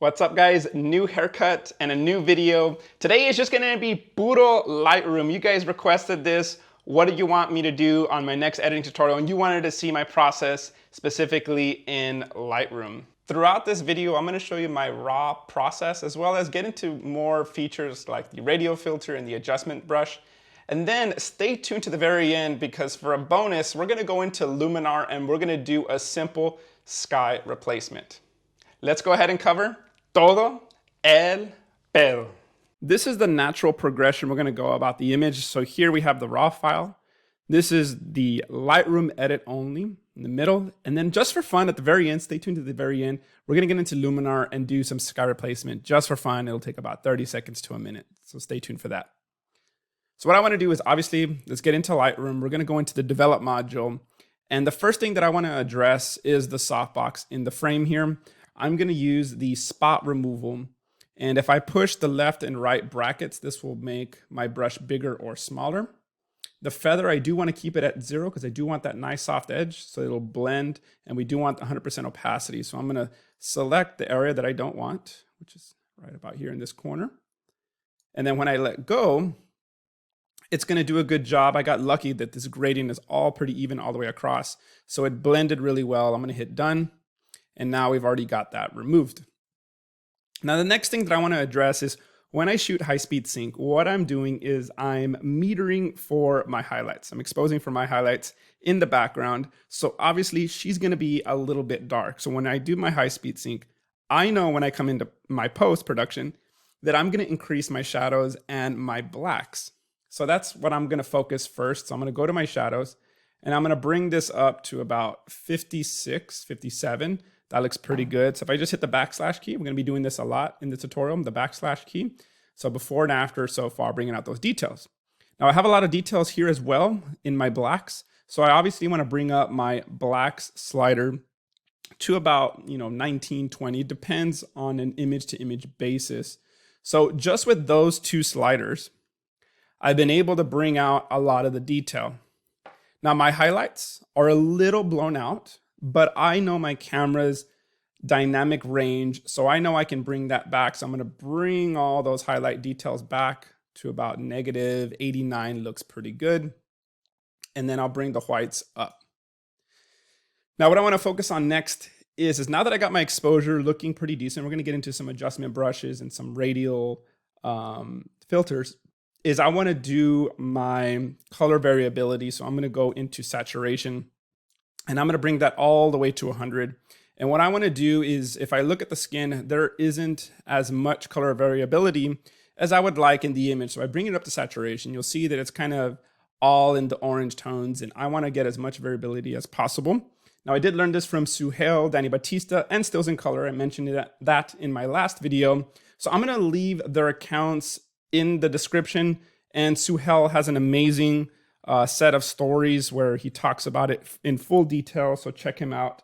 What's up guys, new haircut and a new video. Today is just gonna be puro Lightroom. You guys requested this. What do you want me to do on my next editing tutorial? And you wanted to see my process specifically in Lightroom. Throughout this video, I'm gonna show you my raw process as well as get into more features like the radial filter and the adjustment brush. And then stay tuned to the very end because for a bonus, we're gonna go into Luminar and we're gonna do a simple sky replacement. Let's go ahead and cover todo el pedo. This is the natural progression we're gonna go about the image. So here we have the raw file. This is the Lightroom edit only in the middle. And then just for fun at the very end, stay tuned to the very end, we're gonna get into Luminar and do some sky replacement just for fun. It'll take about 30 seconds to a minute. So stay tuned for that. So what I wanna do is obviously, let's get into Lightroom. We're gonna go into the develop module. And the first thing that I wanna address is the softbox in the frame here. I'm gonna use the spot removal. And if I push the left and right brackets, this will make my brush bigger or smaller. The feather, I do wanna keep it at 0 because I do want that nice soft edge so it'll blend, and we do want 100% opacity. So I'm gonna select the area that I don't want, which is right about here in this corner. And then when I let go, it's gonna do a good job. I got lucky that this gradient is all pretty even all the way across. So it blended really well. I'm gonna hit done. And now we've already got that removed. Now the next thing that I want to address is when I shoot high-speed sync, what I'm doing is I'm metering for my highlights. I'm exposing for my highlights in the background. So obviously she's going to be a little bit dark. So when I do my high-speed sync, I know when I come into my post-production that I'm going to increase my shadows and my blacks. So that's what I'm going to focus first. So I'm going to go to my shadows and I'm going to bring this up to about 56, 57. That looks pretty good. So if I just hit the backslash key, we're gonna be doing this a lot in the tutorial, the backslash key. So before and after so far, bringing out those details. Now I have a lot of details here as well in my blacks. So I obviously wanna bring up my blacks slider to about 19, 20, depends on an image to image basis. So just with those two sliders, I've been able to bring out a lot of the detail. Now my highlights are a little blown out, but I know my camera's dynamic range, so I know I can bring that back. So I'm gonna bring all those highlight details back to about -89, looks pretty good. And then I'll bring the whites up. Now what I wanna focus on next is now that I got my exposure looking pretty decent, we're gonna get into some adjustment brushes and some radial filters, is I wanna do my color variability. So I'm gonna go into saturation. And I'm gonna bring that all the way to 100. And what I wanna do is, if I look at the skin, there isn't as much color variability as I would like in the image. So I bring it up to saturation. You'll see that it's kind of all in the orange tones, and I wanna get as much variability as possible. Now I did learn this from Suhail, Danny Batista, and Stills in Color. I mentioned that in my last video. So I'm gonna leave their accounts in the description, and Suhail has an amazing set of stories where he talks about it in full detail, so check him out.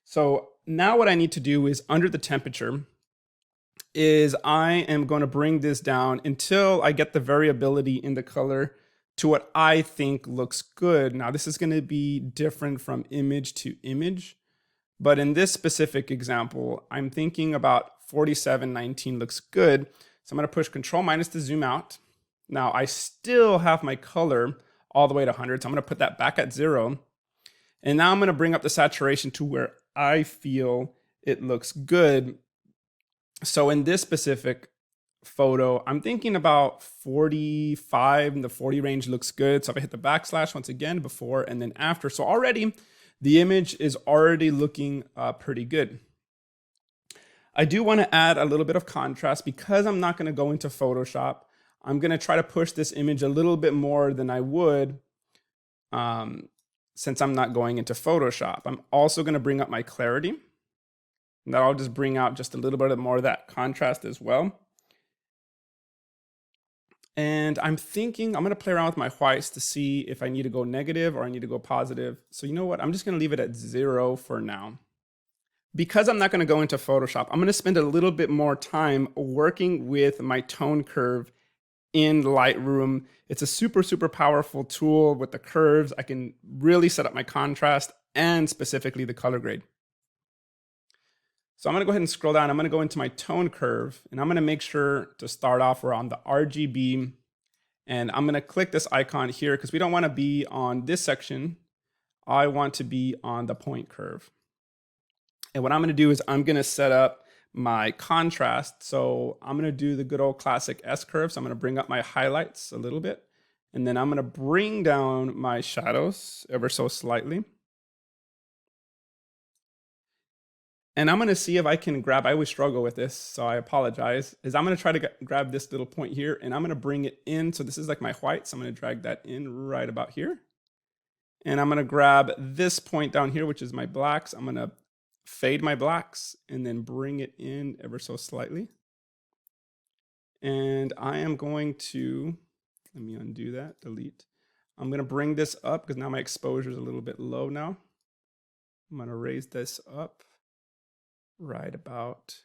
So now what I need to do is under the temperature is I am going to bring this down until I get the variability in the color to what I think looks good. Now this is going to be different from image to image, but in this specific example, I'm thinking about 4719 looks good. So I'm going to push Control- to zoom out. Now I still have my color all the way to 100. So I'm gonna put that back at 0. And now I'm gonna bring up the saturation to where I feel it looks good. So in this specific photo, I'm thinking about 45 in the 40 range looks good. So if I hit the backslash once again, before and then after. So already the image is already looking pretty good. I do wanna add a little bit of contrast because I'm not gonna go into Photoshop. I'm gonna try to push this image a little bit more than I would since I'm not going into Photoshop. I'm also gonna bring up my clarity. And that'll just bring out just a little bit more of that contrast as well. And I'm thinking, I'm gonna play around with my whites to see if I need to go negative or I need to go positive. So you know what, I'm just gonna leave it at 0 for now. Because I'm not gonna go into Photoshop, I'm gonna spend a little bit more time working with my tone curve in Lightroom. It's a super, super powerful tool with the curves. I can really set up my contrast and specifically the color grade. So I'm gonna go ahead and scroll down. I'm gonna go into my tone curve, and I'm gonna make sure to start off, we're on the RGB, and I'm gonna click this icon here because we don't wanna be on this section. I want to be on the point curve. And what I'm gonna do is I'm gonna set up my contrast. So I'm gonna do the good old classic S curve. So I'm gonna bring up my highlights a little bit, and then I'm gonna bring down my shadows ever so slightly. And I'm gonna see if I can grab, I always struggle with this, so I apologize, is I'm gonna try to grab this little point here, and I'm gonna bring it in. So this is like my white, so I'm gonna drag that in right about here. And I'm gonna grab this point down here, which is my blacks. I'm gonna fade my blacks and then bring it in ever so slightly. And I am going to, let me undo that, delete. I'm gonna bring this up because now my exposure is a little bit low now. I'm gonna raise this up right about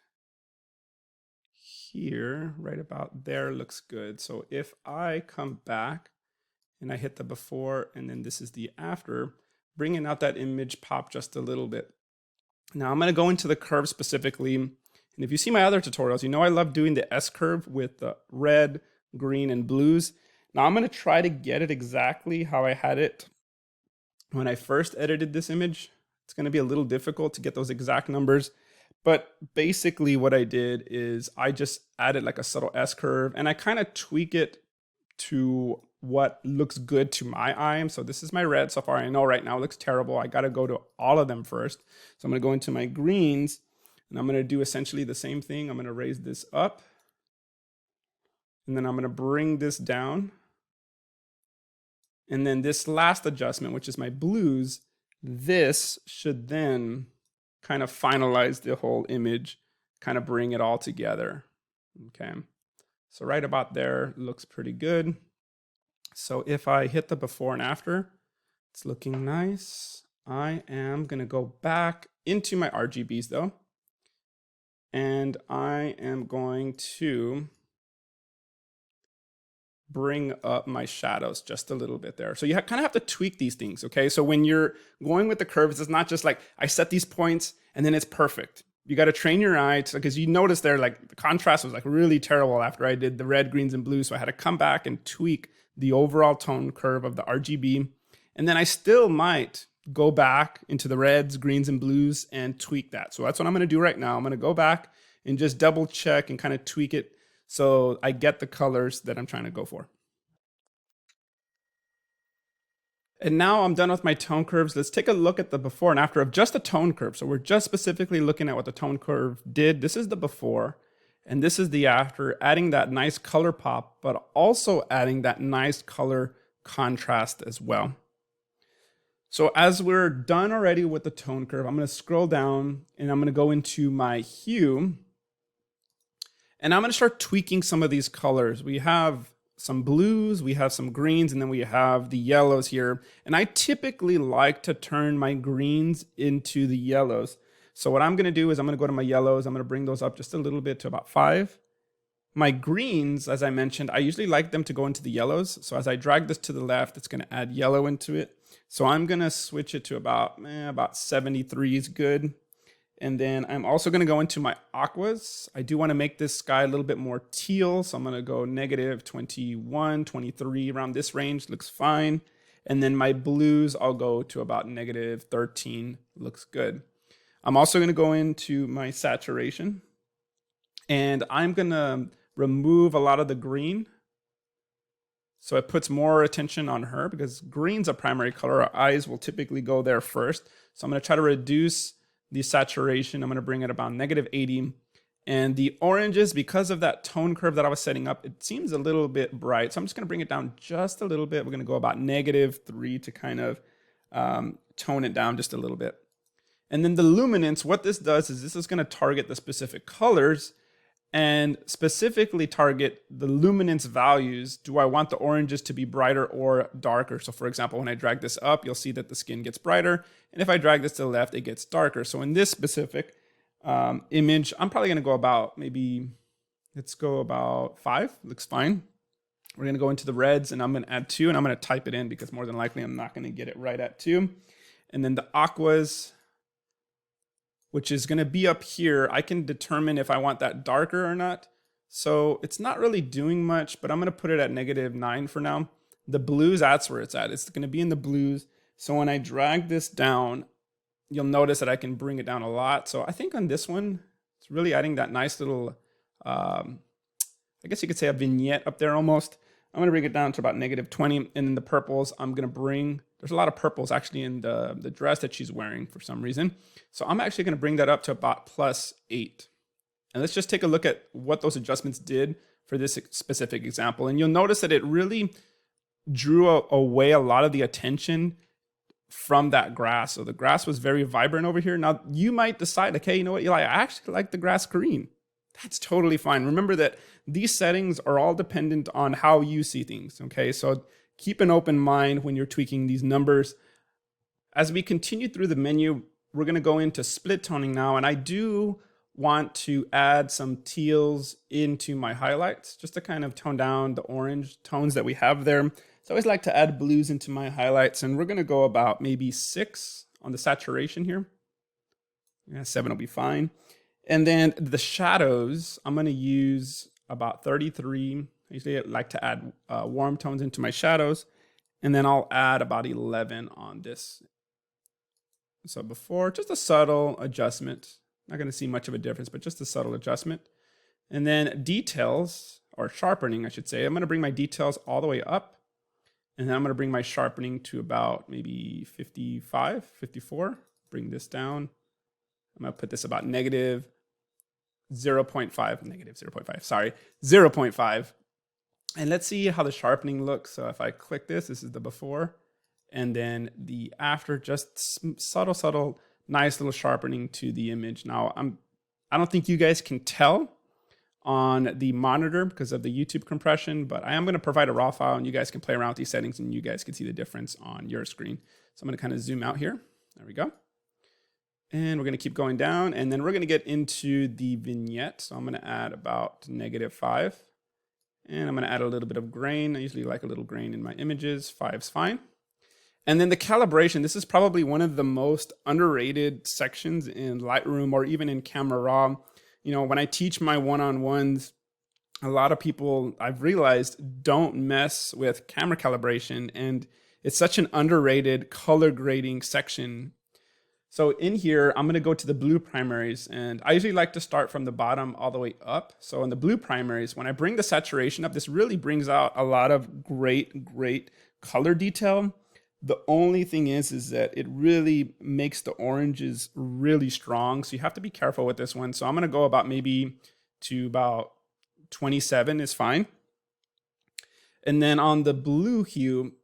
here, right about there looks good. So if I come back and I hit the before and then this is the after, bringing out that image pop just a little bit. Now I'm gonna go into the curve specifically. And if you see my other tutorials, you know I love doing the S curve with the red, green, and blues. Now I'm gonna try to get it exactly how I had it when I first edited this image. It's gonna be a little difficult to get those exact numbers. But basically what I did is I just added like a subtle S curve and I kind of tweak it to what looks good to my eye. So this is my red so far. I know right now it looks terrible. I got to go to all of them first. So I'm going to go into my greens and I'm going to do essentially the same thing. I'm going to raise this up and then I'm going to bring this down. And then this last adjustment, which is my blues, this should then kind of finalize the whole image, kind of bring it all together. Okay, so right about there looks pretty good. So if I hit the before and after, it's looking nice. I am gonna go back into my RGBs though, and I am going to bring up my shadows just a little bit there. So you kind of have to tweak these things, okay? So when you're going with the curves, it's not just like I set these points and then it's perfect. You got to train your eye because you notice there like the contrast was like really terrible after I did the red, greens, and blues. So I had to come back and tweak the overall tone curve of the RGB. And then I still might go back into the reds, greens, and blues and tweak that. So that's what I'm going to do right now. I'm going to go back and just double check and kind of tweak it so I get the colors that I'm trying to go for. And now I'm done with my tone curves. Let's take a look at the before and after of just the tone curve. So we're just specifically looking at what the tone curve did. This is the before and this is the after, adding that nice color pop, but also adding that nice color contrast as well. So as we're done already with the tone curve, I'm going to scroll down and I'm going to go into my hue. And I'm going to start tweaking some of these colors. We have some blues, we have some greens, and then we have the yellows here. And I typically like to turn my greens into the yellows. So what I'm going to do is I'm going to go to my yellows. I'm going to bring those up just a little bit to about 5. My greens, as I mentioned, I usually like them to go into the yellows. So as I drag this to the left, it's going to add yellow into it. So I'm going to switch it to about 73 is good. And then I'm also going to go into my aquas. I do want to make this sky a little bit more teal. So I'm going to go negative 21, 23, around this range. Looks fine. And then my blues, I'll go to about negative 13. Looks good. I'm also going to go into my saturation. And I'm going to remove a lot of the green. So it puts more attention on her because green's a primary color. Our eyes will typically go there first. So I'm going to try to reduce the saturation. I'm going to bring it about negative 80. And the oranges, because of that tone curve that I was setting up, it seems a little bit bright. So I'm just going to bring it down just a little bit. We're going to go about negative 3 to kind of tone it down just a little bit. And then the luminance, what this does is this is going to target the specific colors and specifically target the luminance values. Do I want the oranges to be brighter or darker? So for example, when I drag this up, you'll see that the skin gets brighter. And if I drag this to the left, it gets darker. So in this specific image, I'm probably going to go about let's go about 5. Looks fine. We're going to go into the reds and I'm going to add 2 and I'm going to type it in because more than likely I'm not going to get it right at 2. And then the aquas, which is going to be up here, I can determine if I want that darker or not. So it's not really doing much, but I'm going to put it at -9 for now. The blues, that's where it's at. It's going to be in the blues. So when I drag this down, you'll notice that I can bring it down a lot. So I think on this one, it's really adding that nice little, I guess you could say a vignette up there almost. I'm going to bring it down to about -20. And then the purples, I'm going to bring, there's a lot of purples actually in the dress that she's wearing for some reason. So I'm actually going to bring that up to about +8. And let's just take a look at what those adjustments did for this specific example. And you'll notice that it really drew away a lot of the attention from that grass. So the grass was very vibrant over here. Now you might decide, like, hey, you know what, Eli, I actually like the grass green. That's totally fine. Remember that these settings are all dependent on how you see things, okay? So keep an open mind when you're tweaking these numbers. As we continue through the menu, we're gonna go into split toning now, and I do want to add some teals into my highlights just to kind of tone down the orange tones that we have there. So I always like to add blues into my highlights, and we're gonna go about maybe 6 on the saturation here. Yeah, 7 will be fine. And then the shadows, I'm gonna use about 33. I usually like to add warm tones into my shadows, and then I'll add about 11 on this. So before, just a subtle adjustment. Not gonna see much of a difference, but just a subtle adjustment. And then details, or sharpening, I should say. I'm gonna bring my details all the way up, and then I'm gonna bring my sharpening to about maybe 55, 54. Bring this down. I'm gonna put this about -0.5, and let's see how the sharpening looks. So if I click this is the before, and then the after, just subtle, nice little sharpening to the image. Now I don't think you guys can tell on the monitor because of the YouTube compression, but I am going to provide a raw file, and you guys can play around with these settings, and you guys can see the difference on your screen. So I'm going to kind of zoom out here. There we go. And we're going to keep going down, and then we're going to get into the vignette. So I'm going to add about -5, and I'm going to add a little bit of grain. I usually like a little grain in my images. 5's fine. And then the calibration. This is probably one of the most underrated sections in Lightroom or even in Camera Raw. You know, when I teach my one-on-ones, a lot of people, I've realized, don't mess with camera calibration, and it's such an underrated color grading section. So in here, I'm gonna go to the blue primaries, and I usually like to start from the bottom all the way up. So in the blue primaries, when I bring the saturation up, this really brings out a lot of great color detail. The only thing is that it really makes the oranges really strong. So you have to be careful with this one. So I'm gonna go about maybe to about 27 is fine. And then on the blue hue,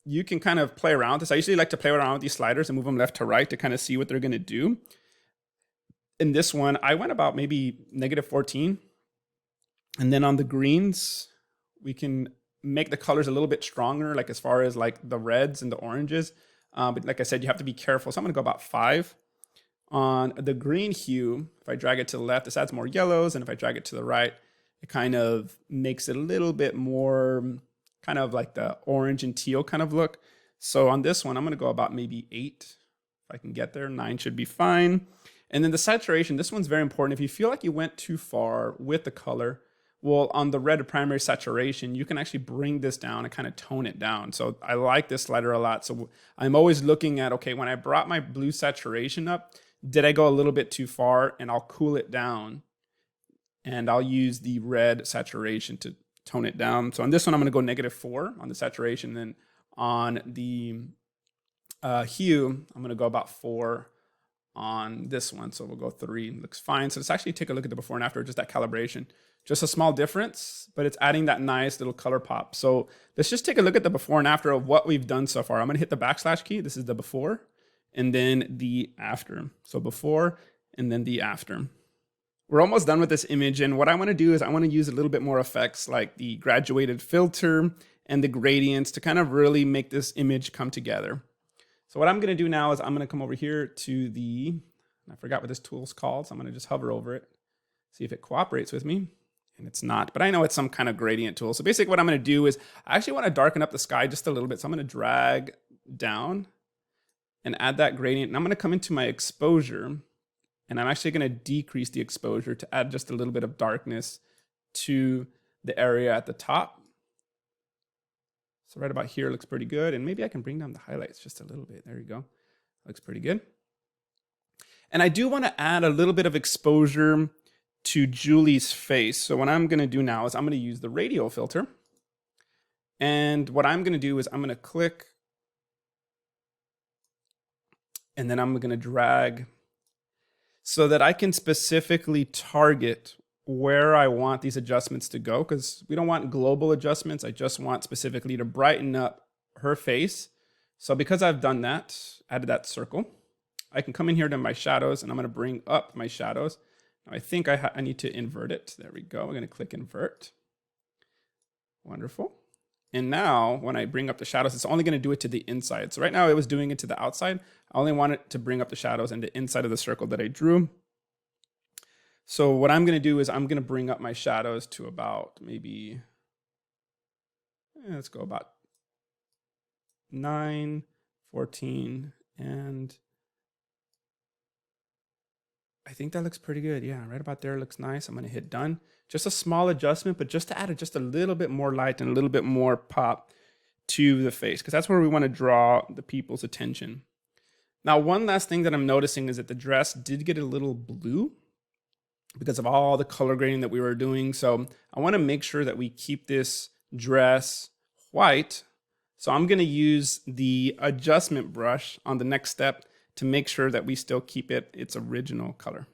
you can kind of play around with this. I usually like to play around with these sliders and move them left to right to kind of see what they're gonna do. In this one, I went about maybe -14. And then on the greens, we can make the colors a little bit stronger, like as far as like the reds and the oranges. But like I said, you have to be careful. So I'm gonna go about 5. On the green hue, if I drag it to the left, this adds more yellows. And if I drag it to the right, it kind of makes it a little bit more kind of like the orange and teal kind of look. So on this one, I'm gonna go about maybe 8. If I can get there, 9 should be fine. And then the saturation, this one's very important. If you feel like you went too far with the color, well, on the red primary saturation, you can actually bring this down and kind of tone it down. So I like this slider a lot. So I'm always looking at, okay, when I brought my blue saturation up, did I go a little bit too far? And I'll cool it down. And I'll use the red saturation to tone it down. So on this one, I'm gonna go -4 on the saturation. Then on the hue, I'm gonna go about 4 on this one. So we'll go 3, looks fine. So let's actually take a look at the before and after, just that calibration. Just a small difference, but it's adding that nice little color pop. So let's just take a look at the before and after of what we've done so far. I'm gonna hit the backslash key. This is the before, and then the after. So before, and then the after. We're almost done with this image, and what I wanna do is I wanna use a little bit more effects like the graduated filter and the gradients to kind of really make this image come together. So what I'm gonna do now is I'm gonna come over here to the, I forgot what this tool's called, so I'm gonna just hover over it, see if it cooperates with me, and it's not, but I know it's some kind of gradient tool. So basically what I'm gonna do is I actually wanna darken up the sky just a little bit, so I'm gonna drag down and add that gradient, and I'm gonna come into my exposure, And I'm actually going to decrease the exposure to add just a little bit of darkness to the area at the top. So right about here looks pretty good. And maybe I can bring down the highlights just a little bit. There you go. Looks pretty good. And I do want to add a little bit of exposure to Julie's face. So what I'm going to do now is I'm going to use the radial filter. And what I'm going to do is I'm going to click, and then I'm going to drag so that I can specifically target where I want these adjustments to go, because we don't want global adjustments. I just want specifically to brighten up her face. So because I've done that, added that circle, I can come in here to my shadows, and I'm going to bring up my shadows. Now I think I need to invert it. There we go. I'm going to click invert. Wonderful. And now when I bring up the shadows, it's only going to do it to the inside. So right now it was doing it to the outside. I only want it to bring up the shadows and the inside of the circle that I drew. So what I'm going to do is I'm going to bring up my shadows to about maybe, let's go about 9, 14, and I think that looks pretty good. Yeah, right about there looks nice. I'm going to hit done. Just a small adjustment, but just to add just a little bit more light and a little bit more pop to the face, because that's where we want to draw the people's attention. Now, one last thing that I'm noticing is that the dress did get a little blue because of all the color grading that we were doing. So I want to make sure that we keep this dress white. So I'm going to use the adjustment brush on the next step to make sure that we still keep it its original color.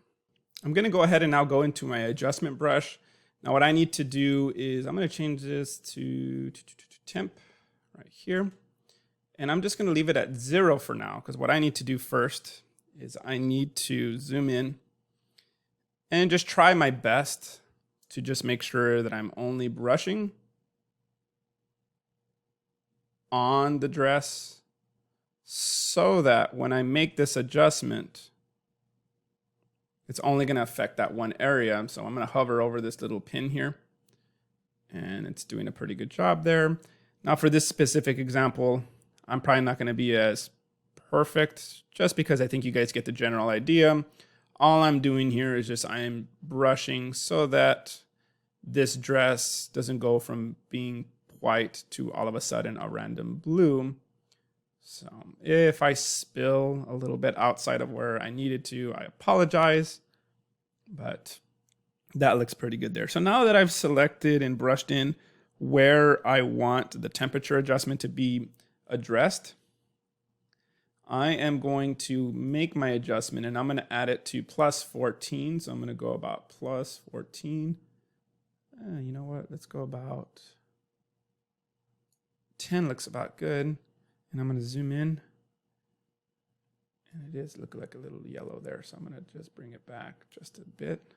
I'm going to go ahead and now go into my adjustment brush. Now what I need to do is I'm going to change this to temp right here. And I'm just going to leave it at 0 for now, because what I need to do first is I need to zoom in and just try my best to just make sure that I'm only brushing on the dress, so that when I make this adjustment, it's only going to affect that one area. So I'm going to hover over this little pin here, and it's doing a pretty good job there. Now for this specific example, I'm probably not going to be as perfect, just because I think you guys get the general idea. All I'm doing here is just I'm brushing so that this dress doesn't go from being white to all of a sudden a random blue. So if I spill a little bit outside of where I needed to, I apologize, but that looks pretty good there. So now that I've selected and brushed in where I want the temperature adjustment to be addressed, I am going to make my adjustment, and I'm going to add it to +14. So I'm going to go about +14. You know what? Let's go about 10. Looks about good. And I'm going to zoom in. And it is looking like a little yellow there. So I'm going to just bring it back just a bit.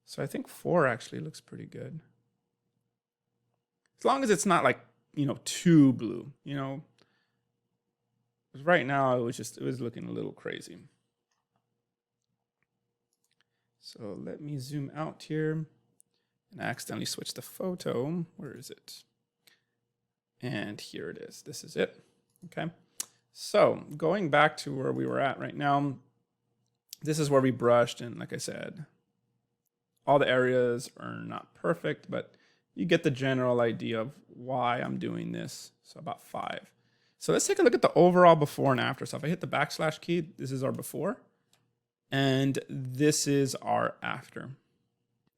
So I think 4 actually looks pretty good. As long as it's not like, too blue, Because right now it was looking a little crazy. So let me zoom out here. And I accidentally switched the photo. Where is it? And here it is. This is it. Okay. So going back to where we were at right now, this is where we brushed. And like I said, all the areas are not perfect, but you get the general idea of why I'm doing this. So about 5. So let's take a look at the overall before and after. So if I hit the / key, this is our before, and this is our after.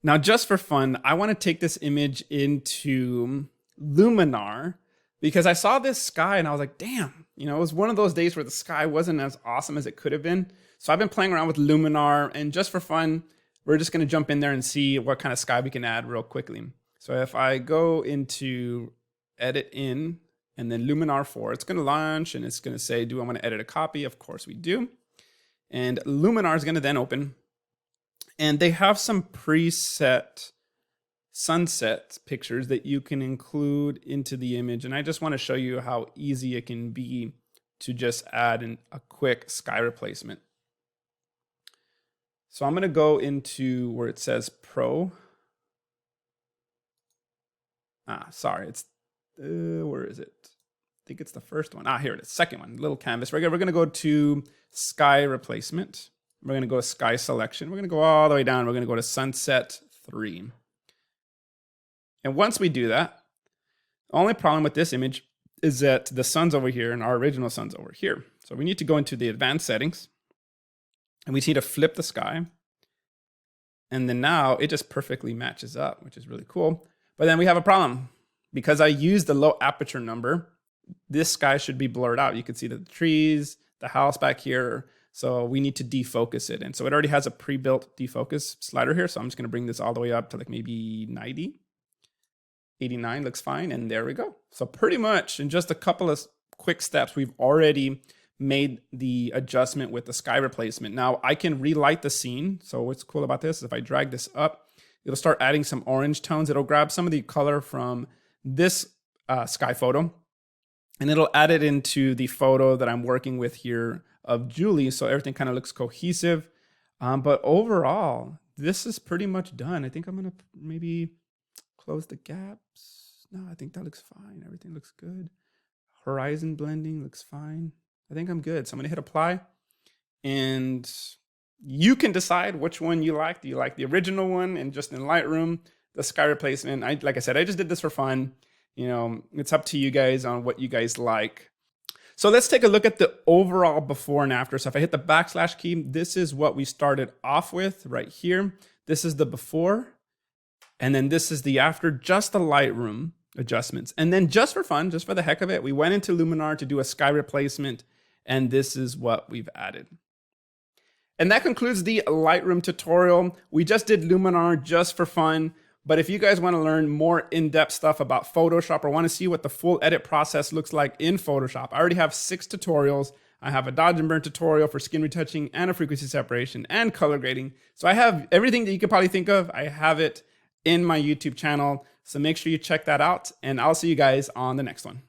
Now, just for fun, I want to take this image into Luminar, because I saw this sky and I was like, damn, it was one of those days where the sky wasn't as awesome as it could have been. So I've been playing around with Luminar, and just for fun, we're just going to jump in there and see what kind of sky we can add real quickly. So if I go into edit in and then Luminar 4, it's going to launch and it's going to say, do I want to edit a copy? Of course we do. And Luminar is going to then open, and they have some preset sunset pictures that you can include into the image. And I just want to show you how easy it can be to just add a quick sky replacement. So I'm going to go into where it says Pro. Sorry, it's, where is it? I think it's the first one. Here it is, second one, little canvas. We're going to go to sky replacement. We're gonna go to sky selection. We're gonna go all the way down. We're gonna go to sunset 3. And once we do that, the only problem with this image is that the sun's over here and our original sun's over here. So we need to go into the advanced settings and we need to flip the sky. And then now it just perfectly matches up, which is really cool. But then we have a problem. Because I used the low aperture number, this sky should be blurred out. You can see the trees, the house back here. So we need to defocus it. And so it already has a pre-built defocus slider here. So I'm just gonna bring this all the way up to like maybe 90. 89 looks fine, and there we go. So pretty much in just a couple of quick steps, we've already made the adjustment with the sky replacement. Now I can relight the scene. So what's cool about this is if I drag this up, it'll start adding some orange tones. It'll grab some of the color from this sky photo, and it'll add it into the photo that I'm working with here of Julie. So everything kind of looks cohesive. But overall, this is pretty much done. I think I'm gonna maybe close the gaps. No, I think that looks fine. Everything looks good. Horizon blending looks fine. I think I'm good. So I'm gonna hit apply, and you can decide which one you like. Do you like the original one and just in Lightroom, the sky replacement? Like I said, I just did this for fun. You know, it's up to you guys on what you guys like. So let's take a look at the overall before and after. So if I hit the backslash key, this is what we started off with right here. This is the before, and then this is the after, just the Lightroom adjustments. And then just for fun, just for the heck of it, we went into Luminar to do a sky replacement, and this is what we've added. And that concludes the Lightroom tutorial. We just did Luminar just for fun. But if you guys want to learn more in-depth stuff about Photoshop or want to see what the full edit process looks like in Photoshop, I already have 6 tutorials. I have a dodge and burn tutorial for skin retouching and a frequency separation and color grading. So I have everything that you could probably think of. I have it in my YouTube channel. So make sure you check that out, and I'll see you guys on the next one.